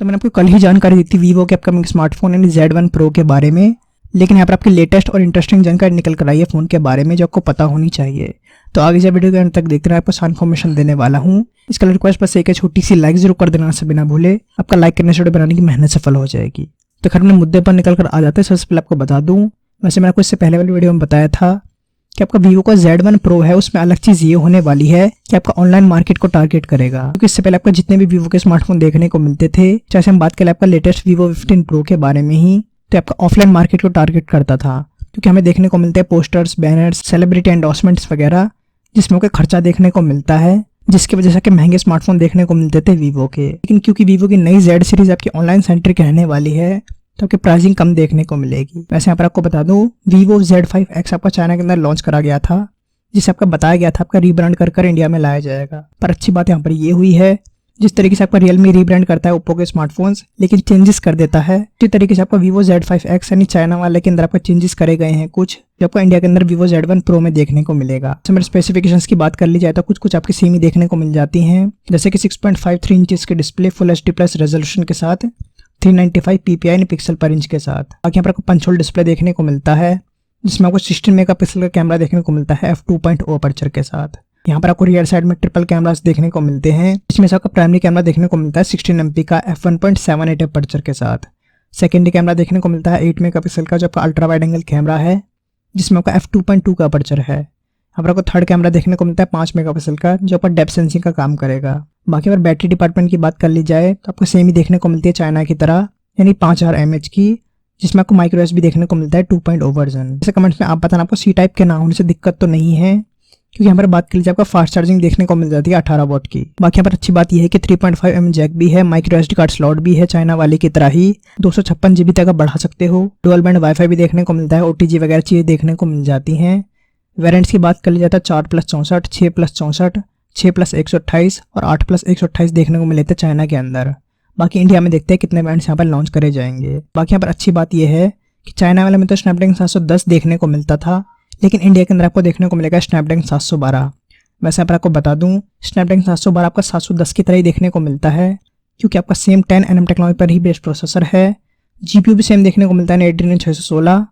तो मैंने आपको कल ही जानकारी दी थी वीवो के अपकमिंग स्मार्टफोन यानी Z1 Pro के बारे में, लेकिन यहाँ पर आपकी लेटेस्ट और इंटरेस्टिंग जानकारी निकल कर आई है फ़ोन के बारे में जो आपको पता होनी चाहिए। तो आगे से वीडियो के अंत तक देखते रहे, आपको सारी इन्फॉर्मेशन देने वाला हूँ। इसका रिक्वेस्ट बस एक है, छोटी सी लाइक जरूर कर देना से बिना भूले, आपका लाइक करने से वीडियो बनाने की मेहनत सफल हो जाएगी। तो खैर अपने मुद्दे पर निकल कर आ जाते हैं। सबसे पहले आपको बता दूँ, वैसे मैंने आपको इससे पहले वाली वीडियो में बताया था कि आपका वीवो का Z1 Pro है, उसमें अलग चीज़ ये होने वाली है कि आपका ऑनलाइन मार्केट को टारगेट करेगा। क्योंकि इससे पहले आपका जितने भी वीवो के स्मार्टफोन देखने को मिलते थे, चाहे हम बात करें आपका लेटेस्ट Vivo V15 Pro के बारे में ही, तो आपका ऑफलाइन मार्केट को टारगेट करता था। क्योंकि हमें देखने को मिलते हैं पोस्टर्स, बैनर्स, सेलिब्रिटी एंडोर्समेंट्स वगैरह, जिसमें आपको खर्चा देखने को मिलता है, जिसकी वजह से कि महंगे स्मार्टफोन देखने को मिलते थे वीवो के। लेकिन क्योंकि वीवो की नई Z सीरीज आपकी ऑनलाइन सेंट्रिक रहने वाली है, तो आपकी प्राइसिंग कम देखने को मिलेगी। वैसे यहाँ पर आपको बता दूं, Vivo Z5X आपका चाइना के अंदर लॉन्च करा गया था, जिसे आपका बताया गया था आपका रीब्रांड कर इंडिया में लाया जाएगा। पर अच्छी बात यहाँ पर ये हुई है, जिस तरीके से आपका Realme रीब्रांड करता है ओप्पो के स्मार्टफोन्स, लेकिन चेंजेस कर देता है, उसी तरीके से आपका Vivo Z5X यानी चाइना वाले के अंदर आपका चेंजेस करे गए हैं कुछ, जो आपको इंडिया के अंदर Vivo Z1 Pro में देखने को मिलेगा। तो मेरे स्पेसिफिकेशंस की बात कर ली जाए तो कुछ आपकी सेम ही देखने को मिल जाती हैं, जैसे कि 6.53 इंचेस के डिस्प्ले फुल HD+ रेजोल्यूशन के साथ 395 ppi पिक्सल पर इंच के साथ। बाकी यहाँ पर आपको पंच होल डिस्प्ले देखने को मिलता है, जिसमें आपको 16 मेगापिक्सल का कैमरा देखने को मिलता है f2.0 अपर्चर के साथ। यहाँ पर आपको रियर साइड में ट्रिपल कैमरास देखने को मिलते हैं, जिसमें से आपका प्राइमरी कैमरा देखने को मिलता है 16 MP का f1.78 अपर्चर के साथ। सेकेंडरी कैमरा देखने को मिलता है 8 मेगापिक्सल का जो आपका अल्ट्रा वाइड एंगल कैमरा है, जिसमें आपका f2.2 का अपर्चर है। यहाँ पर आपको थर्ड कैमरा देखने को मिलता है 5 मेगापिक्सल का, जो आपका डेप्थ सेंसिंग का काम करेगा। बाकी अगर बैटरी डिपार्टमेंट की बात कर ली जाए तो आपको सेम ही देखने को मिलती है चाइना की तरह, यानी 5000 mAh की, जिसमें आपको माइक्रो USB देखने को मिलता है 2.0 वर्जन। जैसे कमेंट्स में आप बताना आपको C टाइप के ना होने से दिक्कत तो नहीं है, क्योंकि यहाँ पर बात कर लीजिए आपका फास्ट चार्जिंग देखने को मिल जाती है 18 वॉट की। बाकी यहाँ पर अच्छी बात यह है कि 3.5 mm जैक भी है, माइक्रो SD कार्ड स्लॉट भी है चाइना वाले की तरह ही, 256 GB तक आप बढ़ा सकते हो। डुअल बैंड वाईफाई भी देखने को मिलता है, OTG वगैरह चीज़ें देखने को मिल जाती हैं। वेरिएंट्स की बात कर ली जाता है 4+64, 6+64, 6+128 और 8+128 देखने को मिले थे चाइना के अंदर। बाकी इंडिया में देखते हैं कितने बैंड्स यहाँ पर लॉन्च करे जाएंगे। बाकी यहाँ पर अच्छी बात यह है कि चाइना वाले में तो स्नैपड्रैगन 710 देखने को मिलता था, लेकिन इंडिया के अंदर आपको देखने को मिलेगा स्नैपड्रैगन 712। वैसे यहाँ पर आपको बता दूं, स्नैपड्रैगन 712 आपका 710 की तरह ही देखने को मिलता है, क्योंकि आपका सेम 10nm टेक्नोलॉजी पर ही बेस्ड प्रोसेसर है। GPU भी सेम देखने को मिलता है 616,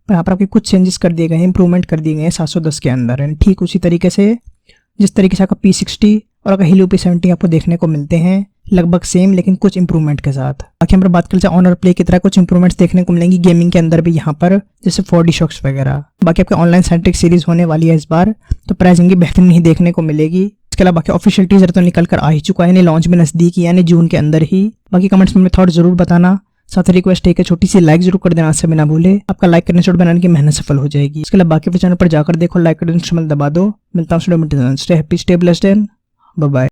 पर यहाँ पर आपके कुछ चेंजेस कर दिए गए हैं, इंप्रूवमेंट कर दिए गए हैं 710 के अंदर, यानी ठीक उसी तरीके से जिस तरीके से आपका P60 और आपका Helio P70 आपको देखने को मिलते हैं, लगभग सेम लेकिन कुछ इंप्रूवमेंट के साथ। बाकी हम बात कर लेते हैं ऑनर प्ले की तरह कुछ इंप्रूवमेंट्स देखने को मिलेंगी गेमिंग के अंदर भी यहाँ पर, जैसे 4D शॉक्स वगैरह। बाकी आपके ऑनलाइन सेंट्रिक सीरीज होने वाली है इस बार, तो प्राइसिंग भी बेहतरीन ही देखने को मिलेगी। इसके अलावा बाकी ऑफिशियल टीजर तो निकल कर आ ही चुका है, यानी लॉन्च में नजदीक यानी जून के अंदर ही। बाकी कमेंट्स में थॉट जरूर बताना, साथ रिक्वेस्ट है छोटी सी लाइक जरूर कर देना से बिना भूले, आपका लाइक करने से बनाने की मेहनत सफल हो जाएगी। इसके अलावा बाकी चैनल पर जाकर देखो, लाइक कर दबा दो। मिलता हूँ stay happy, stay blessed and bye bye.